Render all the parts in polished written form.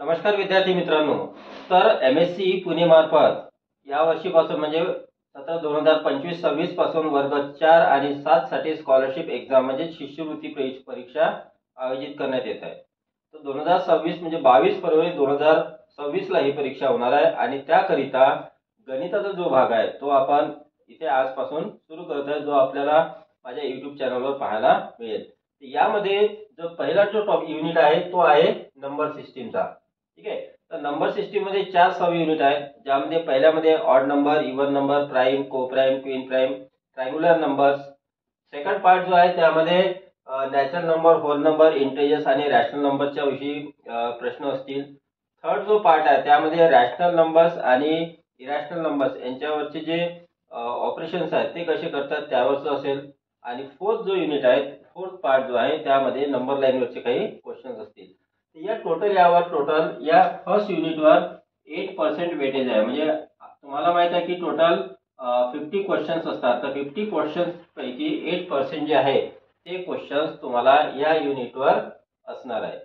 नमस्कार विद्यार्थी मित्रांनो. तर MSc पुणे मार्फत या वर्षीपासून म्हणजे सत्र 2025-26 पासून वर्ग 4 आणि 7 साठी स्कॉलरशिप एक्झाम म्हणजे शिष्यवृत्ती परीक्षा आयोजित करण्यात येत आहे. तर 2026 म्हणजे 22 फरवरी 2026 ला ही परीक्षा होणार आहे आणि त्याकरिता गणिताचा जो भाग आहे तो आपण इथे आजपासून सुरू करत आहे, जो आपल्याला माझ्या YouTube चॅनलवर पाहायला मिळेल. यामध्ये जो पहिला जो युनिट आहे तो आहे नंबर सिस्टीमचा. ठीक आहे. तर नंबर सिस्टीम मध्ये 4 सब युनिट आहेत, ज्यामध्ये पहिल्यामध्ये odd number, even number, prime, coprime, twin prime, triangular numbers. Second part जो आहे त्यामध्ये natural number, whole number, integers आणि रॅशनल नंबरच्या विषयी प्रश्न असतील. थर्ड जो पार्ट आहे त्यामध्ये रॅशनल नंबर्स आणि इरॅशनल नंबर्स यांच्यावरचे जे ऑपरेशन्स आहेत ते कसे करतात त्यावरचं असेल. आणि फोर्थ जो युनिट आहे, फोर्थ पार्ट जो आहे त्यामध्ये नंबर लाईनवरचे काही क्वेश्चन्स असतील. या टोटल या फर्स्ट युनिटवर 8% वेटेज आहे. म्हणजे तुम्हाला माहित आहे की टोटल 50 क्वेश्चन्स असतात. तर 50 क्वेश्चन्स पैकी 8% जे आहे ते क्वेश्चन्स तुम्हाला या युनिटवर असणार आहे.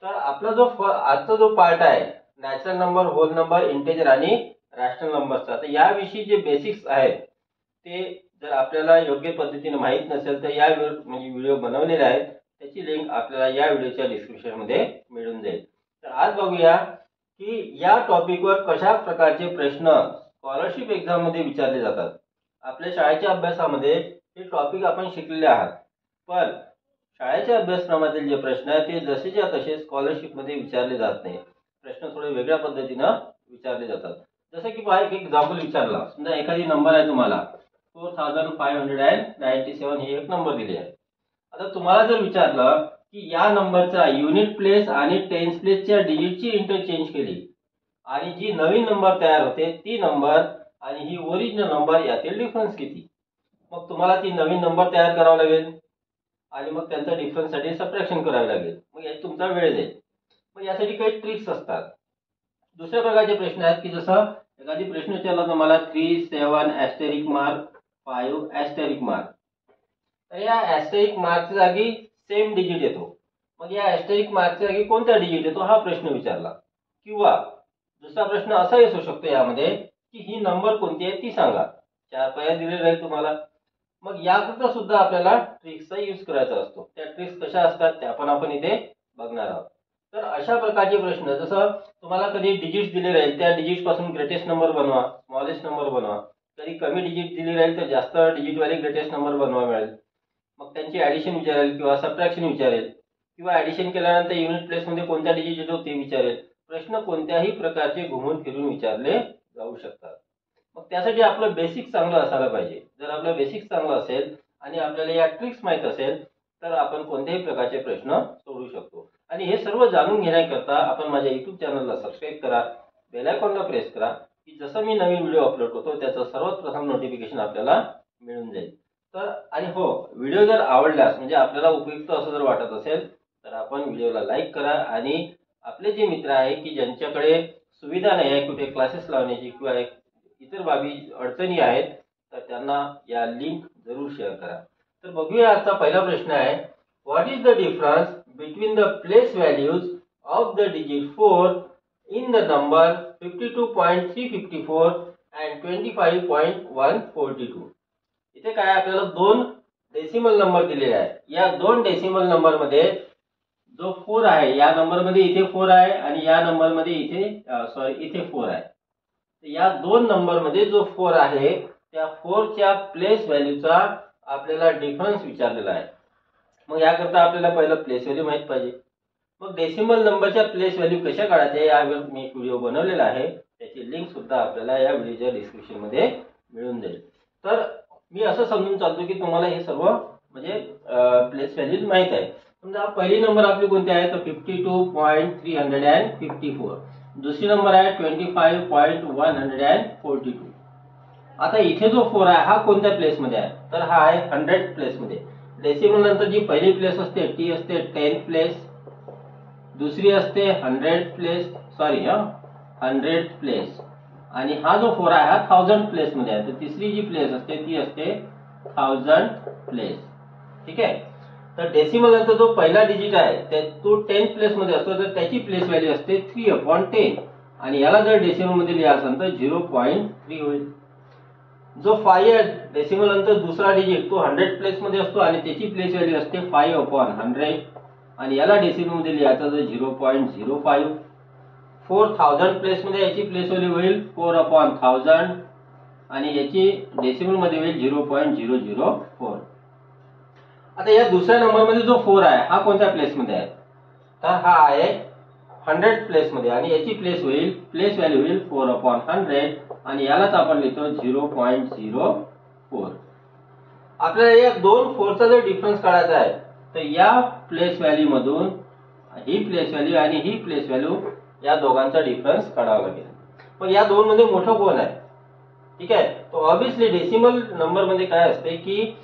तर आपला जो आजचा जो पार्ट आहे natural number, whole number, integer आणि रॅशनल नंबरचा, तर याविषयी जे बेसिक्स आहेत ते जर आपल्याला योग्य पद्धतीने माहित नसेल तर या म्हणजे व्हिडिओ बनवलेले आहेत, त्याची लिंक आपल्याला या व्हिडिओच्या डिस्क्रिप्शन मध्ये मिळून जाईल. तर आज बघूया की या टॉपिकवर कशा प्रकारचे प्रश्न स्कॉलरशिप एक्झाम मध्ये विचारले जातात. आपल्या शाळेच्या अभ्यासामध्ये हे टॉपिक आपण शिकलेले आहात, पण शाळेच्या अभ्यासक्रमातील जे प्रश्न आहेत ते जसेच्या तसे स्कॉलरशिप मध्ये विचारले जात नाही. प्रश्न थोडे वेगळ्या पद्धतीनं विचारले जातात. जसं की पहा, एक एक्झाम्पल विचारला, समजा एखादी नंबर आहे तुम्हाला 4597 ही एक नंबर दिली आहे. आता तुम्हाला जर विचारलं की या नंबरचा युनिट प्लेस आणि टेन्स प्लेसच्या डिजिटची इंटरचेंज केली आणि जी नवीन नंबर तयार होते ती नंबर आणि ही ओरिजिनल नंबर यातील डिफरन्स किती, मग तुम्हाला ती नवीन नंबर तयार करावा लागेल आणि मग त्यांचा डिफरन्स साठी सबट्रॅक्शन करावे लागेल. मग यात तुमचा वेळ जाईल. मग यासाठी काही ट्रिक्स असतात. दुसऱ्या प्रकारचे प्रश्न आहेत की जसं एखादी प्रश्न विचारला तुम्हाला 3, 7 ऍस्टेरिक मार्क, 5 ऍस्टेरिक मार्क, तर या ऍस्टेरिक मार्कच्या जागी सेम डिजिट येतो. मग या ऍस्टेरिक मार्कच्या जागी कोणता डिजिट येतो हा प्रश्न विचारला. किंवा दुसरा प्रश्न असाही असू शकतो यामध्ये की ही नंबर कोणती आहे ती सांगा. 4 पर्याय दिलेले राहील तुम्हाला. मग याकरता सुद्धा आपल्याला ट्रिक्सचा यूज करायचा असतो. त्या ट्रिक्स कशा असतात त्या पण आपण इथे बघणार आहोत. तर अशा प्रकारचे प्रश्न, जसं तुम्हाला कधी डिजिट्स दिले राहील त्या डिजिट पासून ग्रेटेस्ट नंबर बनवा, स्मॉलेस्ट नंबर बनवा. कधी कमी डिजिट दिली राहील तर जास्त डिजिट वाले ग्रेटेस्ट नंबर बनवा मिळेल. मग त्यांची ऍडिशन विचारेल किंवा सबट्रॅक्शन विचारेल किंवा ऍडिशन केल्यानंतर युनिट प्लेस मध्ये कोणता डिजिट येतो ते विचारेल. प्रश्न कोणत्याही प्रकारचे घुमून फिरून विचारले जाऊ शकतात. मग त्यासाठी आपलं बेसिक चांगलं असायला पाहिजे. जर आपलं बेसिक चांगलं असेल आणि आपल्याला या ट्रिक्स माहित असेल तर आपण कोणत्याही प्रकारचे प्रश्न सोडवू शकतो. आणि हे सर्व जाणून घेण्याकरता आपण माझ्या YouTube चॅनलला सबस्क्राईब करा, बेल आयकॉनला प्रेस करा की जसं मी नवीन व्हिडिओ अपलोड करतो त्याचं सर्वात प्रथम नोटिफिकेशन आपल्याला मिळून जाईल. तर आणि हो, व्हिडिओ जर आवडल्यास म्हणजे आपल्याला उपयुक्त असं जर वाटत असेल तर आपण व्हिडिओला लाईक करा आणि आपले जे मित्र आहे की ज्यांच्याकडे सुविधा नाही आहे कुठे क्लासेस लावण्याची किंवा इतर बाबी अडचणी आहेत तर त्यांना या लिंक जरूर शेअर करा. तर बघूया आजचा पहिला प्रश्न आहे, what is the difference between the place values of the digit 4 in the number 52.354 and 25.142. इथे काय आपल्याला दोन डेसिमल नंबर दिलेले आहेत. या दोन डेसिमल नंबर मध्ये जो 4 आहे या नंबर मध्ये इथे 4 आहे आणि या नंबर मध्ये इथे 4 आहे. या दोन नंबर मध्ये जो 4 आहे त्या 4 च्या प्लेस व्हॅल्यूचा आपल्याला डिफरन्स विचारलेला आहे. मग याकरता आपल्याला पहिलं प्लेस व्हॅल्यू माहित पाहिजे. मग डेसिमल नंबरच्या प्लेस व्हॅल्यू कशा काढायच्या यावर मी एक व्हिडिओ बनवलेला आहे, त्याची लिंक सुद्धा आपल्याला या व्हिडिओच्या डिस्क्रिप्शन मध्ये मिळून जाईल. तर मी असं समजून चालतो की तुम्हाला हे सर्व म्हणजे प्लेस व्हॅल्यूज माहित आहे. समजा पहिली नंबर आपली कोणती आहे तर 52.354. दुसरी नंबर आहे 25.142. आता इथे जो 4 आहे हा कोणत्या प्लेस मध्ये आहे तर हा आहे 100 प्लेस मध्ये. डेसिमल नंतर जी पहिली प्लेस असते ती असते 10 प्लेस, दुसरी असते 100 प्लेस आणि हा जो 4 आहे हा 1000 प्लेस मध्ये आहे. तर तिसरी जी प्लेस असते ती असते 1000 प्लेस. ठीक आहे. तर डेसिमल नंतर जो पहिला डिजिट आहे तो 10th प्लेस मध्ये असतो, तर त्याची प्लेस व्हॅल्यू असते 3/10 आणि याला जर डेसिमल मध्ये लिहायचं तर 0.3 होईल. जो 5 आहे डेसिमल नंतर दुसरा डिजिट तो 100 प्लेस मध्ये असतो आणि त्याची प्लेस व्हॅल्यू असते 5/100 आणि याला डेसिमल मध्ये लिहायचं तर 0.05. 4000 प्लेस मध्ये याची प्लेस व्हॅल्यू होईल 4/1000 आणि याची डेसिमल मध्ये होईल 0.004. आता या दुसऱ्या नंबर मध्ये जो 4 आहे हा कोणत्या प्लेस मध्ये आहे, तर हा आहे 100 प्लेस मध्ये आणि याची प्लेस व्हॅल्यू होईल 4/100 आणि यालाच आपण लिहितो 0.04. आपल्याला या दोन 4चा जर डिफरन्स काढायचा आहे तर या प्लेस व्हॅल्यू मधून ही प्लेस व्हॅल्यू आणि ही प्लेस व्हॅल्यू या दोघांचा डिफरन्स काढावा लागेल. मग या दोन मध्ये मोठं कोण आहे, ठीक आहे. तो ऑब्विसली डेसिमल नंबर मध्ये काय असते की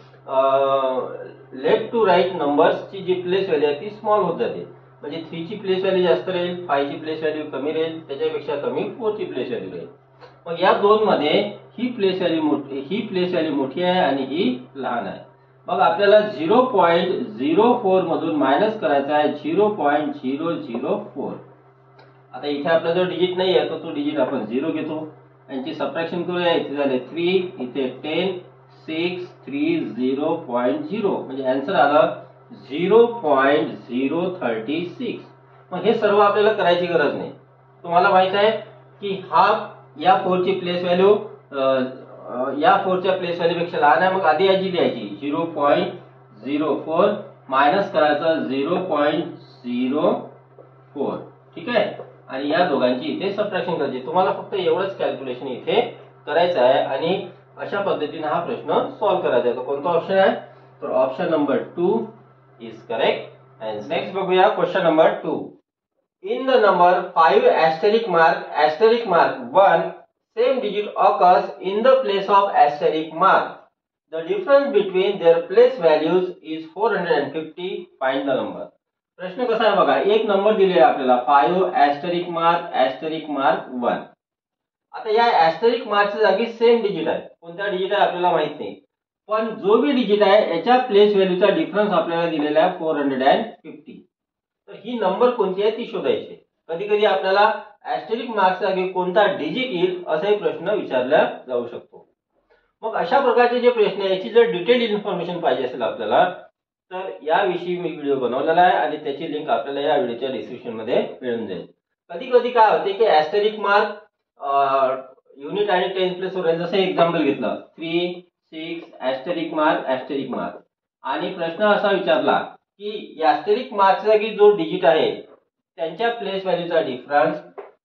लेफ्ट टू राईट नंबर्सची जी प्लेस व्हॅल्यू आहे ती स्मॉल होत जाते. म्हणजे 3 ची प्लेस व्हॅल्यू जास्त राहील, 5 ची प्लेस व्हॅल्यू कमी राहील, त्याच्यापेक्षा कमी 4 ची प्लेस व्हॅल्यू राहील. मग या दोन मध्ये ही प्लेस व्हॅल्यू मोठी आहे आणि ही लहान आहे. मग आपल्याला 0.04 मधून मायनस करायचा आहे 0.004. आता इथे आपला जो डिजिट नाही आहे तो डिजिट आपण 0 घेतो, यांची सबट्रॅक्शन करूया. इथे झाले 3, इथे 10, 6, 3, 0.0 म्हणजे आन्सर आलं 0.036. मग हे सर्व आपल्याला करायची गरज नाही. तुम्हाला माहित आहे की हा या 4 ची प्लेस व्हॅल्यू या 4 च्या प्लेस व्हॅल्यू पेक्षा लहान आहे. मग आधी याची लिहायची 0.04 मायनस करायचं 0.04, ठीक आहे. आणि या दोघांची इथे सबट्रॅक्शन करायची. तुम्हाला फक्त एवढंच कॅल्क्युलेशन इथे करायचं आहे आणि अशा पद्धतीने हा प्रश्न सॉल्व्ह करायचा आहे. कोणता ऑप्शन आहे, तर option number 2 is correct. Next बघूया question number 2. In the number 5 asterisk mark 1, same digit occurs in the place of asterisk mark. The difference between their place values is 450. Find the number. प्रश्न कसा आहे बघा, एक number दिलेला आहे आपल्याला 5 asterisk mark 1. आता या asterisk मार्कच्या जागी सेम डिजिट आहे. कोणता डिजिट आहे आपल्याला माहित नाही, पण जो भी डिजिट आहे याच्या प्लेस व्हॅल्यूचा डिफरन्स आपल्याला दिलेला आहे 450. तर ही नंबर कोणती आहे ती शोधायची. कधी कधी आपल्याला ऍस्टेरिक मार्क्सच्या जागी कोणता डिजिट येईल असाही प्रश्न विचारला जाऊ शकतो. मग अशा प्रकारचे जे प्रश्न आहे याची जर डिटेल इन्फॉर्मेशन पाहिजे असेल आपल्याला तर याविषयी मी व्हिडिओ बनवलेला आहे आणि त्याची लिंक आपल्याला या व्हिडिओच्या डिस्क्रिप्शन मध्ये मिळून जाईल. कधी कधी काय होते की ऍस्टेरिक मार्क युनिट आणि 10 प्लेस वर, जसं एक्झाम्पल घेतलं 3, 6 ऍस्टेरिक मार्क आणि प्रश्न असा विचारला की ऍस्टेरिक मार्कच्या जागी जो डिजिट आहे त्यांच्या प्लेस व्हॅल्यूचा डिफरन्स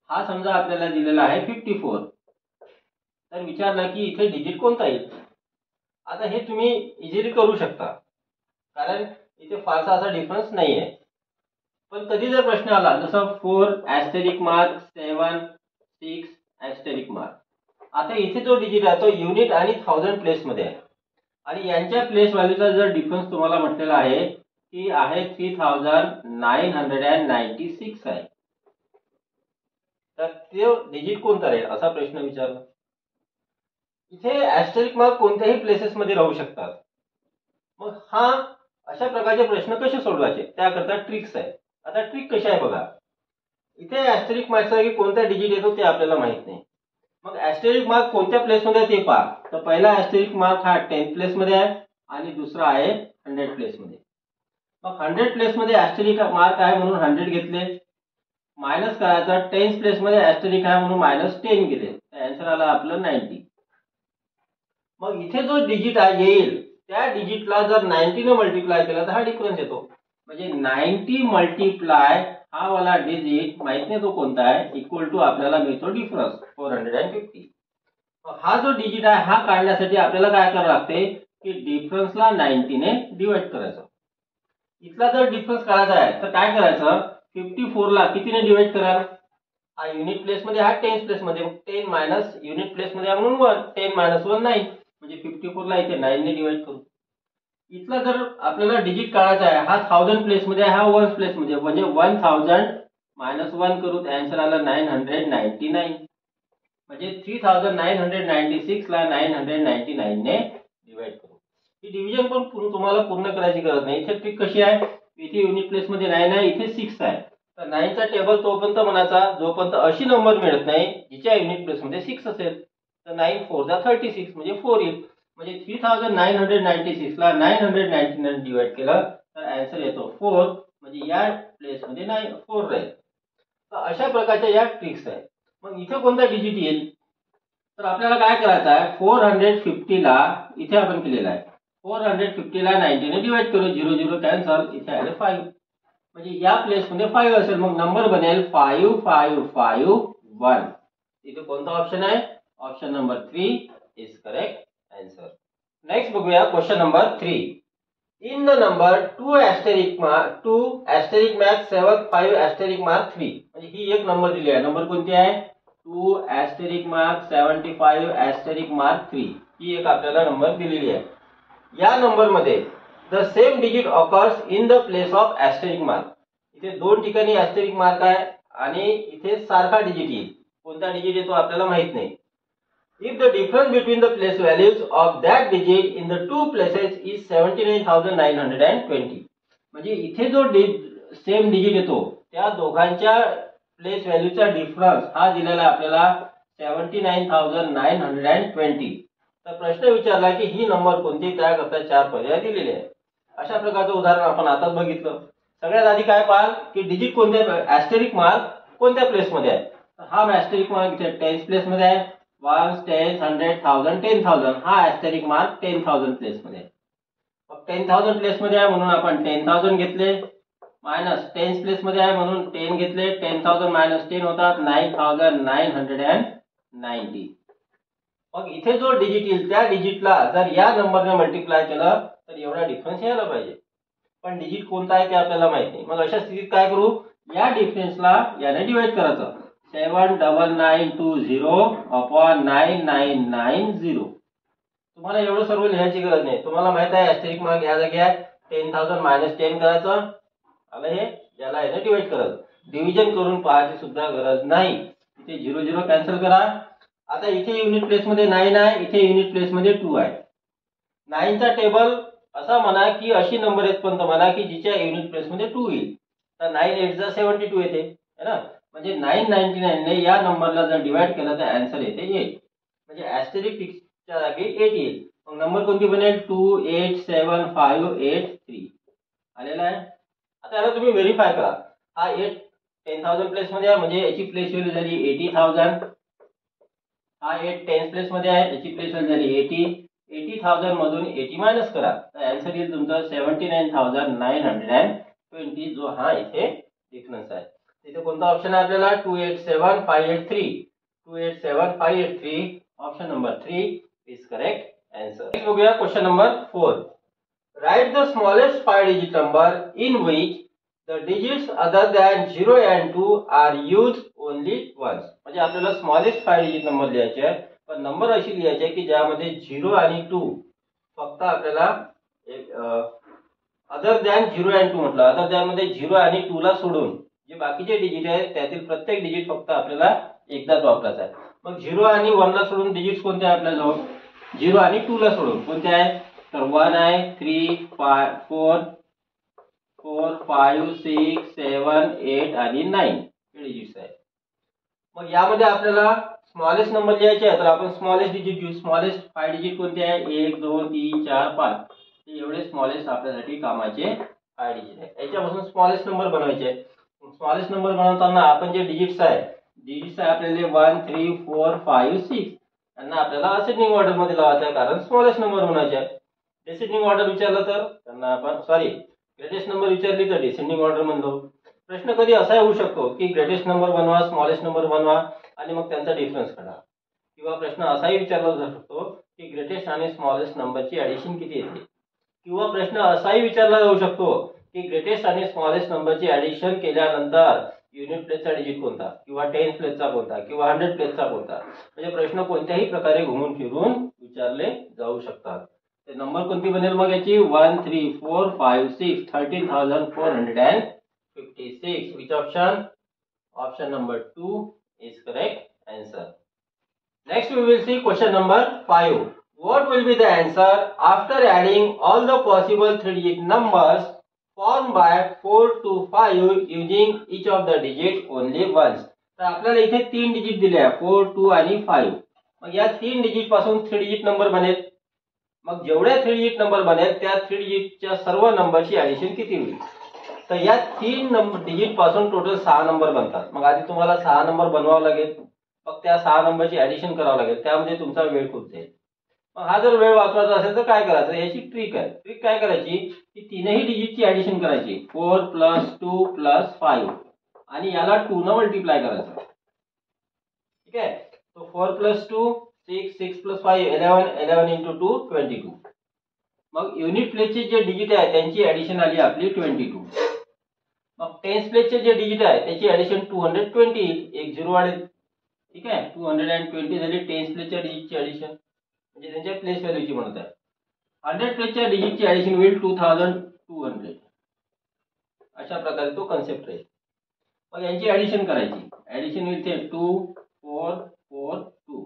हा समजा आपल्याला दिलेला आहे 54. तर विचारला की इथे डिजिट कोणता येईल. आता हे तुम्ही इझिली करू शकता कारण इथे फारसा असा डिफरन्स नाही आहे. पण कधी जर प्रश्न आला जसं 4 ऍस्टेरिक मार्क 7, 6 ऍस्टेरिक मार्क, आता इथे जो डिजिट आहे तो युनिट आणि 1000 प्लेस मध्ये आहे आणि यांच्या प्लेस व्हॅल्यूचा जर डिफरन्स तुम्हाला म्हटलेला आहे की आहे 3996 आहे. तर ते डिजिट कोणता राहील असा प्रश्न विचारला. इथे ऍस्टेरिक मार्क कोणत्याही प्लेसेस मध्ये राहू शकतात. मग हा अशा प्रकारचे प्रश्न कसे सोडवायचे त्याकरता ट्रिक्स आहे. आता ट्रिक कशी आहे बघा, इथे ऍस्टेरिक मार्कच्या जागी कोणता डिजिट येतो ते आपल्याला माहित नाही. मग ऍस्टेरिक मार्क कोणत्या प्लेस मध्ये ते पहा. तर पहिला ऍस्टेरिक मार्क हा 10 प्लेस मध्ये आहे आणि दुसरा आहे 100 प्लेस मध्ये. मग 100 प्लेस मध्ये ऍस्टेरिक मार्क आहे म्हणून 100 घेतले, मायनस करायचा 10 प्लेस मध्ये ऍस्टेरिक आहे म्हणून -10 घेतले, तर आन्सर आला आपलं 90. मग इथे जो डिजिट येईल त्या डिजिटला जर 90 ने मल्टिप्लाय केला तर हा डिफरन्स येतो. म्हणजे 90 मल्टिप्लाय हा वाला डिजिट माहित नाही तो कोणता आहे इक्वल टू आपल्याला मिळतो डिफरन्स 450. हा जो डिजिट आहे हा काढण्यासाठी आपल्याला काय करावं लागते की डिफरन्सला 90 ने डिवाइड करायचं. इथला जर डिफरन्स काढायचा आहे तर काय करायचं, 54 ला कितीने डिवाइड कराल, हा युनिट प्लेस मध्ये हा 10 प्लेस मध्ये, 10 मायनस युनिट प्लेस मध्ये म्हणून 1, 10 मायनस 1 9, म्हणजे 54 ला इथे 9 ने डिवाइड करू. इथला जर आपल्याला डिजिट काढायचा आहे हा 1000 प्लेस मध्ये हा 1 प्लेस मध्ये, म्हणजे 1000 मायनस 1 करू तर आन्सर आला 999, म्हणजे 3996 ला 999 ने डिवाइड करू. ही डिव्हिजन पण तुम्हाला पूर्ण करायची गरज नाही. इथे ट्रिक कशी आहे, इथे युनिट प्लेस मध्ये 9 आहे, इथे 6 आहे. तर 9 चा टेबल तोपर्यंत म्हणायचा जोपर्यंत अशी नंबर मिळत नाही जिच्या युनिट प्लेस मध्ये 6 असेल. तर 9 4 जा 36 म्हणजे 4 येईल. म्हणजे 3996 ला 999 डिवाइड केलं तर आन्सर येतो 4. म्हणजे या प्लेस मध्ये 4 राहील. तर अशा प्रकारच्या या ट्रिक्स आहेत. मग इथे कोणता डिजिट येईल, तर आपल्याला काय करायचं आहे, 450 ला इथे आपण केलेला आहे, 450 ला 90 ने डिवाइड करू, 0 0 कॅन्सल, इथे आले 5. म्हणजे या प्लेस मध्ये 5 असेल, मग नंबर बनेल 5551. इथे कोणता ऑप्शन आहे, option number 3 is correct answer. Next बघूया question number 3. In the number 2 asterisk mark 7 5 asterisk mark 3. म्हणजे ही एक नंबर दिली आहे. नंबर कोणती आहे, 2 asterisk mark 75 asterisk mark 3. ही एक आपल्याला नंबर दिलेली आहे. या नंबर मध्ये the same digit occurs in the place of asterisk mark. इथे दोन ठिकाणी asterisk mark आहे आणि इथे सारखा डिजिट येईल. कोणता डिजिट येतो आपल्याला माहित नाही. If the difference between the place values of that digit in the two places is 79,920. म्हणजे इथे जो सेम डिजिट येतो त्या दोघांच्या प्लेस व्हॅल्यूचा डिफरन्स हा दिलेला आपल्याला 79,920. तर प्रश्न विचारला की ही नंबर कोणती, त्याकरता 4 पर्याय दिलेले आहेत. अशा प्रकारचं उदाहरण आपण आताच बघितलं. सगळ्यात आधी काय पाहाल की डिजिट कोणत्या, ऍस्टेरिक मार्क कोणत्या प्लेस मध्ये आहे. तर हा ऍस्टेरिक मार्क इथे 10 प्लेस मध्ये आहे. 1 10 100 1000 10,000 हा ऍस्टेरिक मार्क 10,000 प्लेस मध्ये आहे. मग 10,000 प्लेस मध्ये आहे म्हणून आपण 10,000 घेतले, मायनस 10 प्लेस मध्ये आहे म्हणून 10 घेतले, 10,000 मायनस 10 होतात 9,990. मग इथे जो डिजिट येईल त्या डिजिटला जर या नंबरने मल्टिप्लाय केलं तर एवढा डिफरन्स यायला पाहिजे. पण डिजिट कोणता आहे ते आपल्याला माहित नाही. मग अशा स्थितीत काय करू, या डिफरन्सला याने डिवाइड करायचं. 79920 अपॉन 9990. तुम्हाला एवढं सर्व लिहायची गरज नाही. तुम्हाला माहित आहे ऍस्टेरिक मार्क या जागी आहे, 10,000 मायनस 10 करायचं आणि हे याला याने डिवाइड करायचं. डिव्हिजन करून पाहायची सुद्धा गरज नाही. इथे 0 0 कॅन्सल करा. आता इथे युनिट प्लेस मध्ये 9 आहे, इथे युनिट प्लेस मध्ये 2 आहे. 9 चा टेबल असा म्हणा की अशी नंबर येतपर्यंत म्हणा की जिच्या युनिट प्लेस मध्ये 2 येईल. तर 9 8 जा 72 येते है ना. म्हणजे 999 ने या नंबरला जर डिवाइड केलं तर आन्सर येते 8. म्हणजे ऍस्टेरिक च्या जागी 8 येईल. मग नंबर कोणती बनेल, 287583 आलेला आहे. आता याला तुम्ही व्हेरीफाय करा. हा 8 10,000 प्लेस मध्ये आहे म्हणजे याची प्लेस व्हॅल्यू झाली 80,000. हा 8 10 प्लेस मध्ये आहे, याची प्लेस व्हॅल्यू झाली 80. 80,000 मधून 80 मायनस करा तर आन्सर येईल तुमचा 79,920. जो हा इथे डिफरन्स आहे. इथे कोणता ऑप्शन आहे आपल्याला, 287583. 287583 option number 3 is correct answer. Next बघूया question number 4. Write the smallest 5 digit number in which the digits other than 0 and 2 are used only once. म्हणजे आपल्याला स्मॉलेस्ट 5 डिजिट नंबर लिहायचे आहे, पण नंबर अशी लिहायची आहे की ज्यामध्ये 0 आणि 2 फक्त आपल्याला अदर दॅन 0 and 2 म्हटलं. अदर दॅन मध्ये 0 आणि 2 ला सोडून जे बाकीचे डिजिट आहेत त्यातील प्रत्येक डिजिट फक्त आपल्याला एकदाच वापरायचा आहे. मग 0 आणि 1 ला सोडून डिजिट्स कोणते आहे आपल्याजवळ, 0 आणि 2 ला सोडून कोणते आहे, तर 1 आहे, 3 4 4 5 6 7 8 आणि 9 हे डिजिट्स आहेत. मग यामध्ये आपल्याला स्मॉलेस्ट नंबर लिहायचे आहे तर आपण स्मॉलेस्ट डिजिट घेऊ. स्मॉलेस्ट 5 डिजिट कोणते आहे, 1 2 3 4 5. हे एवढे स्मॉलेस्ट आपल्यासाठी कामाचे 5 डिजिट आहे. याच्यापासून स्मॉलेस्ट नंबर बनवायचे आहे. स्मॉलेस्ट नंबर बनवताना आपण जे डिजिट्स आहे आपल्याला 1 3 4 5 6 त्यांना आपल्याला असेंडिंग ऑर्डर मध्ये लावायचं आहे कारण स्मॉलेस्ट नंबर बनवायचे आहे. डिसेंडिंग ऑर्डर विचारलं तर त्यांना आपण ग्रेटेस्ट नंबर विचारली तर डिसेंडिंग ऑर्डर म्हणतो. प्रश्न कधी असा होऊ शकतो की ग्रेटेस्ट नंबर बनवा, स्मॉलेस्ट नंबर बनवा आणि मग त्यांचा डिफरन्स काढा. किंवा प्रश्न असाही विचारला जाऊ शकतो की ग्रेटेस्ट आणि स्मॉलेस्ट नंबरची ऍडिशन किती येते. किंवा प्रश्न असाही विचारला जाऊ शकतो की ग्रेटेस्ट आणि स्मॉलेस्ट नंबरची ऍडिशन केल्यानंतर युनिट प्लेसचा डिजिट कोणता, किंवा 10 प्लेसचा कोणता, किंवा 100 प्लेसचा कोणता. म्हणजे प्रश्न कोणत्याही प्रकारे घुमून फिरून विचारले जाऊ शकतात. ते नंबर कोणती बनेल मग याची, 1 3 4 5 6 13,456. Which option? Option number 2 is correct answer. Next we will see question number 5. What will be the answer after adding all the possible 3-digit numbers formed by 4 to 5 using each of the digit only once? तर आपल्याला इथे 3 digit दिले आहे, 4, 2 आणि 5. मग या 3 digit पासून 3 digit number बनेल. मग जेवढ्या 3 डिजिट नंबर बनेल त्या 3 डिजिटच्या सर्व नंबरची ऍडिशन किती होईल? तर या 3 डिजिट पासून टोटल 6 नंबर बनतात. मग आधी तुम्हाला 6 नंबर बनवावं लागेल, मग त्या 6 नंबरची ऍडिशन करावं लागेल. त्यामध्ये तुमचा वेळ खूप जाईल. मग हा जर वेळ वाचवायचा असेल तर काय करायचं? याची ट्रिक आहे. ट्रिक काय करायची की तीनही डिजिटची ऍडिशन करायची, 4 + 2 + 5 आणि याला 2 न मल्टिप्लाय करायचं. ठीक आहे. तो 4 + 2 6, 6 + 5 11, 11 × 2 22. मग युनिट प्लेसचे जे डिजिट आहे त्यांची ऍडिशन आली आपली 22. मग टेन्स प्लेसचे जे डिजिट आहे त्याची ऍडिशन 220, एक 0 वाढेल. ठीक आहे. 220 झाली टेन्स प्लेसच्या डिजिटची ऍडिशन, म्हणजे त्यांच्या प्लेस व्हॅल्यूची म्हणत आहे. 100 प्लेसच्या डिजिटची ऍडिशन होईल 2200. अशा प्रकारे तो कन्सेप्ट राहील. मग यांची ऍडिशन करायची. ऍडिशन होईल ते 2 4 4 2.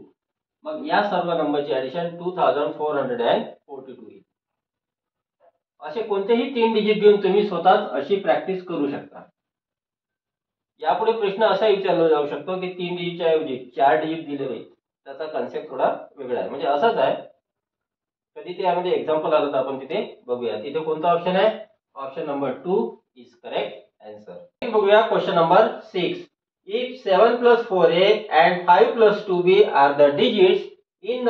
मग या सर्व नंबरची ऍडिशन 2442 होईल. असे कोणतेही 3 डिजिट घेऊन तुम्ही स्वतःच अशी प्रॅक्टिस करू शकता. यापुढे प्रश्न असा विचारला जाऊ शकतो की 3 डिजिटच्या ऐवजी 4 डिजिट दिले नाही. त्याचा कन्सेप्ट थोडा वेगळा आहे, म्हणजे असाच आहे. कधी ते यामध्ये एक्झाम्पल आलं तर आपण तिथे बघूया. तिथे कोणता ऑप्शन आहे? Option number 2 is correct answer. बघूया question number 6. If 7 + 4a and 5 + 2b are the digits in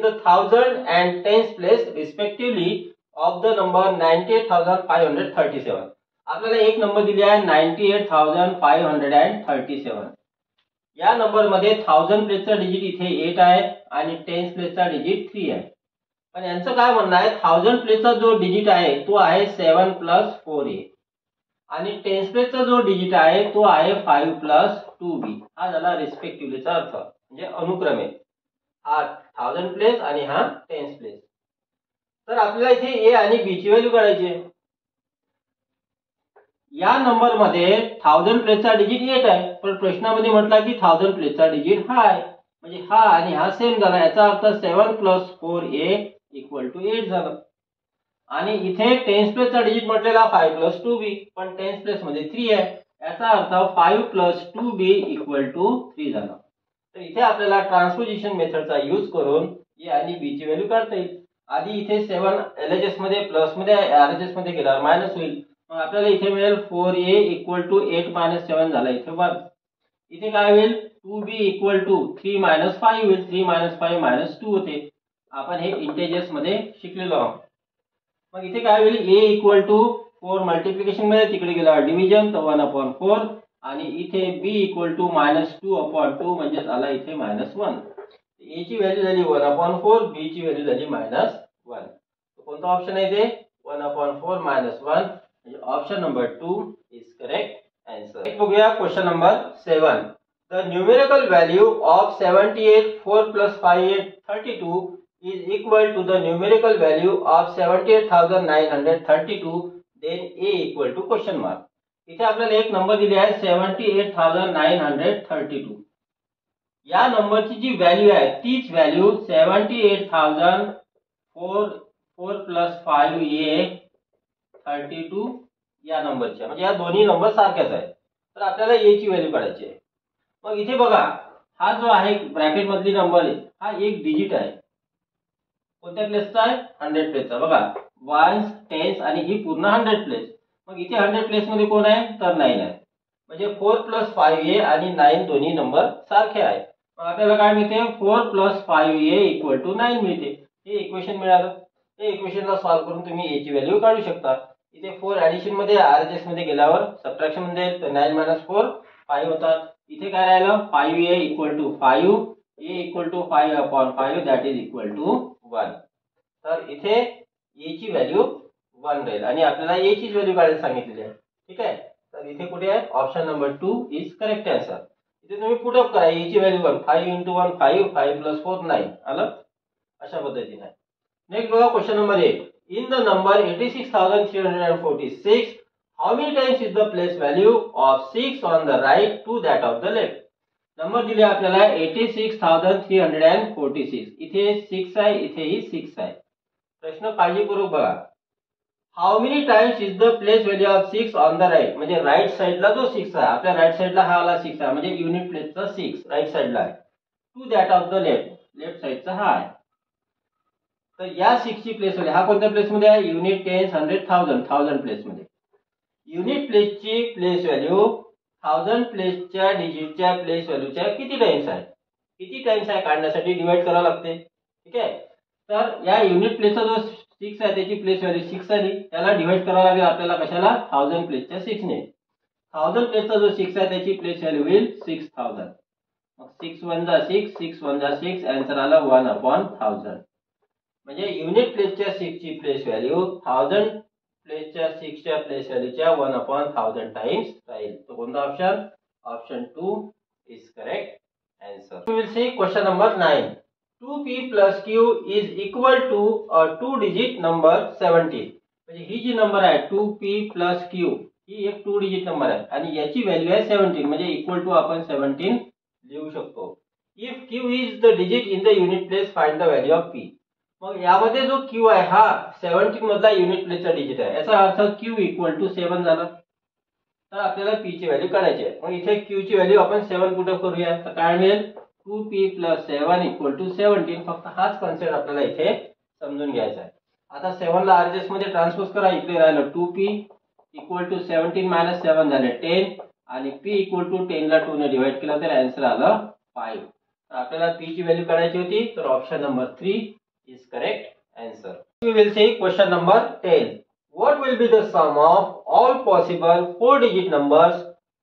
the thousand and tens place respectively of the number 98,537. आपल्याला एक नंबर दिली आहे 98,537. या नंबर मध्ये 1000 प्लेसचा डिजिट इथे 8 आहे आणि टेन्स प्लेसचा डिजिट 3 आहे. पण यांचं काय म्हणणं आहे, 1000 प्लेसचा जो डिजिट आहे तो आहे 7 + 4a आणि टेन्स प्लेसचा जो डिजिट आहे तो आहे 5 + 2b. हा झाला रिस्पेक्टिव्हलीचा अर्थ, म्हणजे अनुक्रमे. हा 1000 प्लेस आणि हा टेन्स प्लेस. तर आपल्याला इथे ए आणि बी ची व्हॅल्यू काढायची आहे. या नंबर मध्ये 1000 प्लेसचा डिजिट 8 आहे, पण प्रश्नामध्ये म्हटला की 1000 प्लेसचा डिजिट हा आहे, म्हणजे हा आणि हा सेम झाला. याचा अर्थ 7 + 4a = 8 झालं. आणि इथे टेन्स प्लेसचा डिजिट म्हटलेला 5 + 2b, पण टेन्स प्लेस मध्ये 3 आहे. याचा अर्थ 5 + 2b = 3 झालं. तर इथे आपल्याला ट्रान्सपोजिशन मेथडचा यूज करून ए आणि बी ची व्हॅल्यू काढता येईल. आधी इथे 7 एलएचएस मध्ये प्लस मध्ये आरएचएस मध्ये गेल्यावर मायनस होईल. मग आपल्याला इथे मिळेल 4a = 8 - 7 झाला इथे 1. इथे काय होईल 2b = 3 - 5 होईल. 3 - 5 - 2 होते. आपण हे इंटेजर्स मध्ये शिकलेलो आहोत. मग इथे काय होईल a = 4 मल्टिप्लिकेशन मध्ये तिकडे गेला डिव्हिजन, तर 1/4. आणि इथे b = -2/2 म्हणजे आला इथे -1. a ची व्हॅल्यू झाली 1/4, b ची व्हॅल्यू झाली -1. कोणता ऑप्शन आहे ते 1/4 - 1, म्हणजे option number 2 is correct answer. बघूया question number 7. The numerical value of 78 4 + 5 32 is equal to the numerical value of 78,932, then a = question mark. इथे आपल्याला एक नंबर दिली आहे 78,932. या नंबरची जी व्हॅल्यू आहे तीच व्हॅल्यू 78,004 + 5a 32 या नंबरची, म्हणजे या दोन्ही नंबर सारखेच आहेत. तर आपल्याला a ची व्हॅल्यू काढायची आहे. मग इथे बघा हा जो आहे ब्रॅकेट मधली नंबर आहे हा एक डिजिट आहे. कोणत्या प्लेसचा आहे? 100 प्लेसचा. बघा 1 10 आणि ही पूर्ण 100 प्लेस. मग इथे 100 प्लेस मध्ये कोण आहे? तर 9 आहे. म्हणजे 4 + 5a आणि 9 दोन्ही नंबर सारखे आहेत. मग आपल्याला काय मिळते 4 + 5a = 9 मिळते. हे इक्वेशन मिळालं. हे इक्वेशनला सॉल्व्ह करून तुम्ही a ची व्हॅल्यू काढू शकता. इथे 4 ऍडिशन मध्ये आरएचएस मध्ये गेल्यावर सबट्रॅक्शन मध्ये 9 - 4 5 होतात. इथे काय राहिलं 5a = 5, a = 5/5 that is equal to 1. तर इथे a ची व्हॅल्यू 1 राहील आणि आपल्याला a ची व्हॅल्यू काढायला सांगितलेली आहे. ठीक आहे. तर इथे कुठे आहे option number 2 is correct answer. इथे तुम्ही पुट अप करा a ची व्हॅल्यू 1, 5 × 1 5, 5 + 4 9 आलं अशा पद्धतीने. नेक्स्ट बघा question number 8. In the number 86,346 how many times is the place value of 6 on the right to that of the left? Number दिले आपल्याला 86,346. इथे 6 आहे, इथेही 6 आहे. प्रश्न काळजीपूर्वक बघा. How many times is the place value of 6 on the right. म्हणजे राईट साइडला जो 6 आहे, आपल्या राईट साइडला हा आला 6 आहे, म्हणजे युनिट प्लेसचा 6 राईट साइडला आहे. To that of the left साइडचा हा आहे. तर या 6 ची प्लेस व्हॅल्यू हा कोणत्या प्लेस मध्ये आहे? युनिट, टेन्स, 100, 1000 प्लेस मध्ये. युनिट प्लेसची प्लेस व्हॅल्यू 1000 प्लेसच्या डिजिटच्या प्लेस व्हॅल्यूच्या किती टाइम्स आहे? किती टाइम्स आहे काढण्यासाठी डिवाइड करावं लागते. ठीक आहे. तर या युनिट प्लेसचा जो 6 आहे त्याची प्लेस व्हॅल्यू 6 आली. त्याला डिवाइड करावं लागेल आपल्याला कशाला? 1000 प्लेसच्या 6 ने. 1000 प्लेसचा जो 6 आहे त्याची प्लेस व्हॅल्यू होईल 6000. मग 6 1 जा 6, 6 1 जा 6, आन्सर आला 1/1000. म्हणजे युनिट प्लेसच्या 6 ची प्लेस व्हॅल्यू 1000 प्लेसच्या 6 च्या प्लेस व्हॅल्यूच्या 1/1000 टाइम्स राहील. तो कोणता option? Option 2 is correct answer. We will see question number 9. 2p plus q is equal to a two digit number 17. म्हणजे ही जी नंबर आहे 2p plus q ही एक 2 डिजिट नंबर आहे आणि याची व्हॅल्यू आहे 17, म्हणजे इक्वल टू आपण 17 लिहू शकतो. If q is the digit in the unit place, find the value of p. मग यामध्ये जो q आहे हा 17 मधला युनिट प्लेसचा डिजिट आहे. याचा अर्थ q इक्वल टू 7 झाला. तर आपल्याला p ची व्हॅल्यू काढायची आहे. मग इथे q ची व्हॅल्यू आपण 7 कुठे करूया? तर काय मिळेल? 2p + 7 = 17. फक्त हाच कन्सेप्ट आपल्याला इथे समजून घ्यायचा आहे. आता 7 ला आरजेएस मध्ये ट्रान्सपोज करा. इकडे राहिलं 2p = 17 - 7 झाले 10 आणि p = 10 ला 2 ने डिवाइड केला तर आन्सर आलं 5. तर आपल्याला p ची व्हॅल्यू काढायची होती. तर option number 3 is correct answer. We will see question number 10. What will be the sum of all possible 4-digit numbers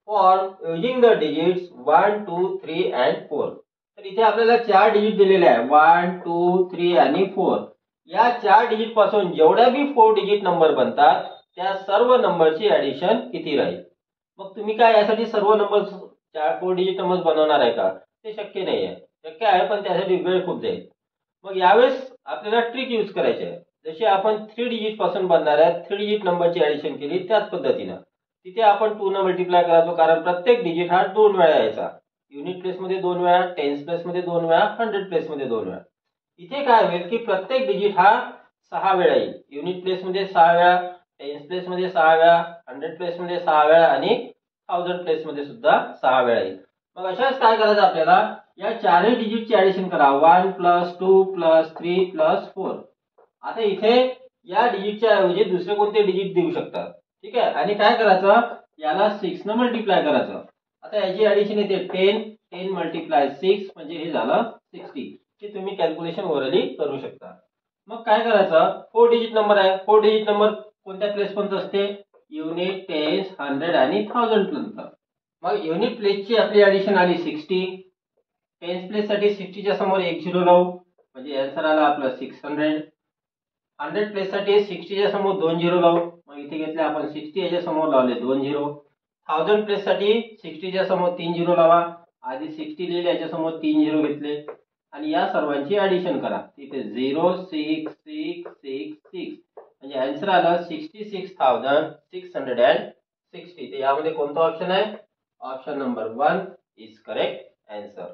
formed using the digits 1, 2, 3 and 4? तर इथे आपल्याला 4 डिजिट दिलेले आहे 1, 2, 3 आणि 4. या 4 डिजिट पासून जेवढ्या बी 4 डिजिट नंबर बनतात त्या सर्व नंबरची ऍडिशन किती राहील? मग तुम्ही काय यासाठी सर्व नंबर 4 डिजिट नंबर बनवणार आहे का? ते शक्य नाही आहे. शक्य आहे पण त्यासाठी वेळ खूप जाईल. मग यावेळेस आपल्याला ट्रिक यूज करायची आहे. जशी आपण 3 डिजिट पासून बनणाऱ्या 3 डिजिट नंबरची ऍडिशन केली त्याच पद्धतीने तिथे आपण 2 ने मल्टिप्लाय करायचो, कारण प्रत्येक डिजिट हा 2 वेळा यायचा. युनिट प्लेस मध्ये 2 वेळा, टेन्स प्लेस मध्ये 2 वेळा, 100 प्लेस मध्ये 2 वेळा. इथे काय होईल की प्रत्येक डिजिट हा 6 वेळा येईल. युनिट प्लेस मध्ये 6 वेळा, टेन्स प्लेस मध्ये 6 वेळा, 100 प्लेस मध्ये 6 वेळा आणि 1000 प्लेस मध्ये सुद्धा 6 वेळा येईल. मग अशाच काय करायचं आपल्याला? या चारही डिजिटची ऍडिशन करा. 1 + 2 + 3 + 4. आता इथे या डिजिटच्या ऐवजी दुसरे कोणते डिजिट देऊ शकतात. ठीक आहे. आणि काय करायचं? याला 6 ने मल्टिप्लाय करायचं. आता याची ऍडिशन येते 10 × 6 म्हणजे हे झालं 60. हे तुम्ही कॅल्क्युलेशन ओरली करू शकता. मग काय करायचं? 4 डिजिट नंबर आहे. 4 डिजिट नंबर कोणत्या प्लेस पर्यंत असते? युनिट, टेन्स, 100 आणि 1000 पर्यंत. मग युनिट प्लेसची आपली ऍडिशन आली 60. टेन्स प्लेस साठी 60 च्या समोर 1 0 लावू म्हणजे आन्सर आला आपला 600. 100 प्लेस साठी 60 च्या समोर 2 0 लावू. मग इथे घेतले आपण 60 याच्या समोर लावले 2 0. 1000 प्लेस साठी 60 च्या समोर 3 0 लावा. आधी 60 लिहिले याच्या समोर 3 0 घेतले आणि या सर्वांची ऍडिशन करा. इथे 0 6 6 6 6 म्हणजे आन्सर आला 66,660. तर यामध्ये कोणता ऑप्शन आहे? Option number 1 is correct answer.